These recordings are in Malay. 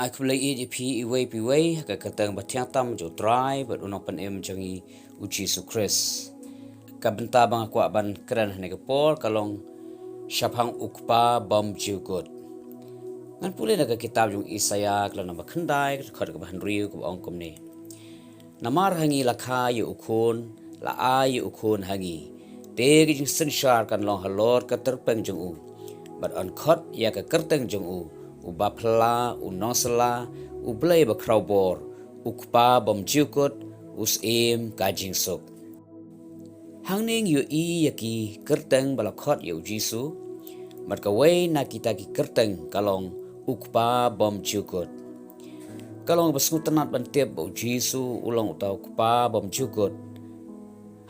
ngai kulai e pi iway ka katang batiang tam jo dry but unopan em jangi uji sukres ka benta bang kwa ban kran ne ka por kalong shaphang ukpa Bymjukut ngan pule na ka kitab jong Isaya kala na bakhandai khar ka ban riu ko ong kom ne namar hangi lakha yu ukhun la a yu ukhun hangi te gi jing sin shar kan long halor ka terpeng jong u but on khot ya ka kerteng jong u ubapla unosla ublay ba crowbor ukpa Bymjukut usim kajing sok hangning yu i yaki kerteng balakhot yu jisu mat ka way na kita ki kerteng kalong ukpa Bymjukut kalong basngutanat bantep bu jisu ulong utau ukpa Bymjukut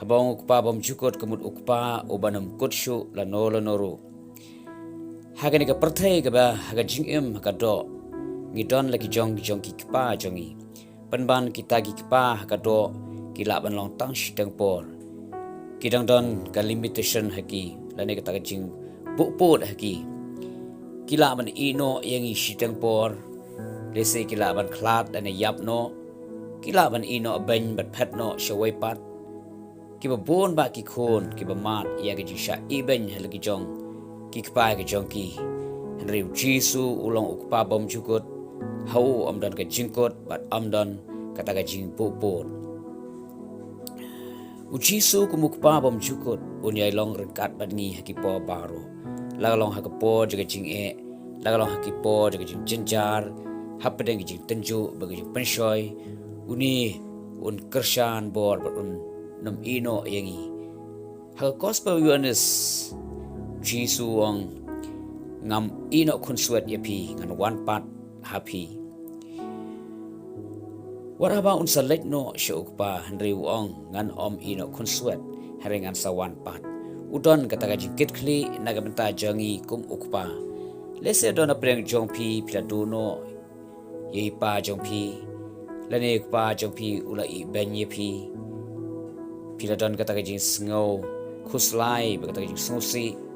habang ukpa Bymjukut kemut ukpa ubanam kutshu lanoru hagani ka perthai ka ba haga jingem haga do ngidon lagi jong ki kpa jongi panban kita ki kpa haga do kila ban long tang shitang por kidang don ka limitation haki lane ka ta jing bu haki kila ban ino yangi shitang por lese kila ban klat dan yap no kila ban ino ban bat phat no shawai pat kiba bon ba ki khon kiba mat ya ga jisha iben halagi jong kikpa ke jongki henry jisu ulong ukpa Bymjukut hau amdan ke jingkot bat amdan kata ka jing popot ujisu kumukpa Bymjukut unyai long rekat badngi hakipo baro lagalong hakapo jaga jing lagalong hakipo jaga jing jenjar hapadeng jing tenju bagi jing penshoy uni un kershan bor bat un nam ino yangi haka gospel yuanes jisu ang ngam ino konsuat yapi ngan one part happy waraba un select no shukpa henry wong ngan om ino konsuat heringan sa one part udon kata gaji kitkli naga benta jangi kum ukpa lese dona preng jongpi piladuno yei pa jongpi lane ukpa jongpi ula i ben yapi piladon kata gaji sngo khuslai kata gaji snosi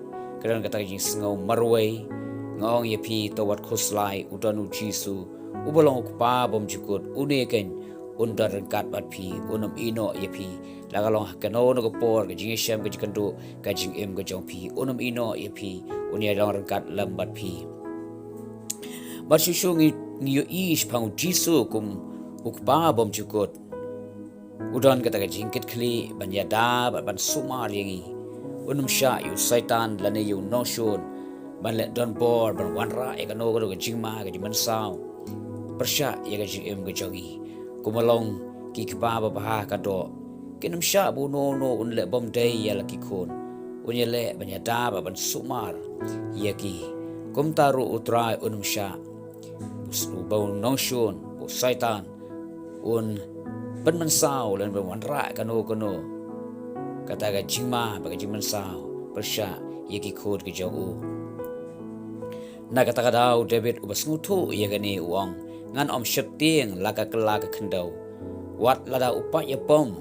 kadang kata jing sengau marway ngong yapi tawat khuslai udanu jisu ubolong ukpa Bymjukut uneken undar kat bat pi unam ino yapi lagalong hakano no por ka jing sham ka jikando ka jing em ka jong pi unam ino yapi unia long kat lambat pi bat shu ngi ish phang jisu kum ukpa Bymjukut udan kata ka jing kit khli banyada ban sumar yangi unum sha yu saitan lane yu no shun ban le don bor ban wanra e kano go ga jingma ga jiman sao persha ye ga jing em ga jongi kumalong ki kpa ba ba ka do kinum sha bu no un le bom dei ya la ki khon un ye le ban ya da ba ban sumar ye ki kum taru utrai unum sha bu ba no shun bu saitan un ban man sao len ban wanra kano kata ga jingma bagi jingman sao persha yeki khod ke jogu na kata ga dau David ubas ngutu ye gani uang ngan om shepting laka kala ka khandau wat lada upa ya pom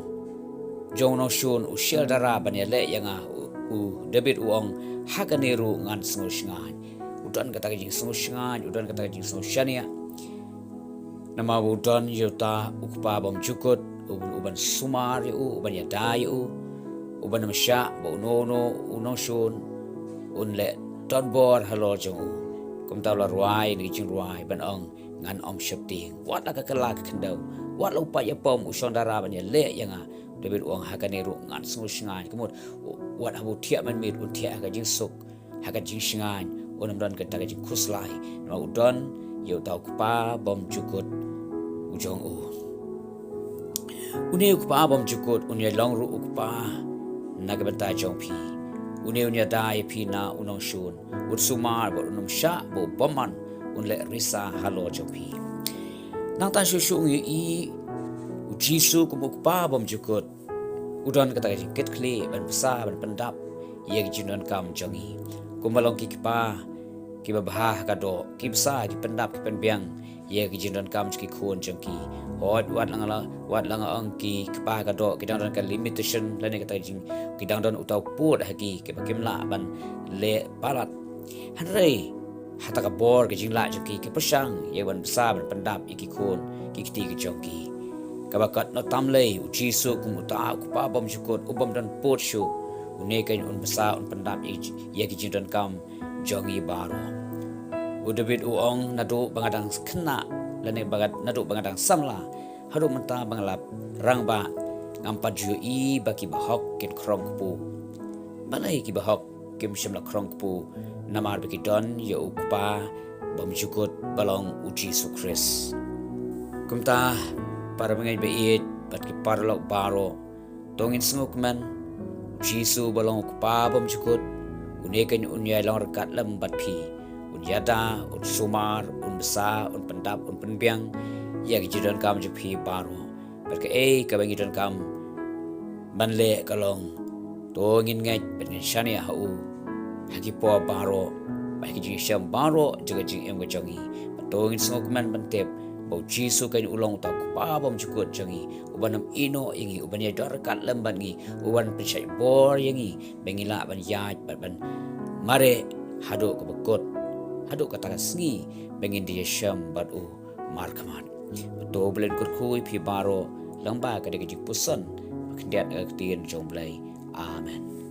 jong no shun u shel dara ban ya le yanga u David uang hakane ru ngan sngo shngan udan kata ga jing sngo shngan udan kata ga jing sngo shania nama udan yota ukpa Bymjukut uban sumar yu uban ya dai yu uban masya bo no unoshun unle ton bor halo jong kum tawla ruai ni jing ruai ban ong ngan om shapti wat la ka kala ka khandau wat lo pa ya pom ushon dara ban ya le yanga David ong hakane ru ngan sungu shngan kumut wat abu thia man mit un thia ka jing suk haka jing shngan onam don ka ta ka jing khuslai no udon yo tau pa Bymjukut ujong u uni ukpa Bymjukut unya long ru ukpa nagabanta jongpi unia dai pina unong shun utsumar bo unum sha bo boman unle risa halo jongpi nang ta shu ngi i jisu kumukpa Bymjukut udon kata ket kli ban sa ban pendap ye jinon kam jongi kumalong kikpa kibabha ka do kibsa di pendap ki penbiang ye jinon kam ki khon jongki hot wat langa angki kpa ka do kidang don ka limitation lane kata jing kidang don utau put haki ke bakimla ban le parat hanrei hata ka bor ke jingla jeki ke pesang ye ban besar ban pendap iki kon ki kiti ke jongki kabakat no tamlei uji su kum uta ku pa Bymjukut ubam dan pot shu une kan un besar un pendap ye ki jindan kam jongi baro udebit uong nadu bangadang kena lane bagat nadu bangadang samla haru menta bangalap rangba ngampat ju i baki bahok kin krong pu balai ki bahok kim shimla krong pu namar baki don ye ukpa Bymjukut balong uji su Kris kumta para mengai beit bat ki parlok baro tongin senguk man uji su balong ukpa Bymjukut unekan unyai long rekat lem bat pi unyada un sumar un besar un pendap un penbiang ya ki jidon kam je pi baro berke ka bangi don kam banle kalong tongin ngai ben shania hau hagi po baro bagi ji syam baro jaga jing em gajongi tongin sengok man bantep bau jisu kain ulang utak pa Bymjukut jangi ubanam ino ingi ubanya dor kat lemban ngi uban percaya bor yangi bengila ban yaj ban mare hado ke bekot hado kata sengi bengin dia syam batu markaman betul belen kurkui pi baro lamba kadek jing pusan kendiat ngatien jomblai amen.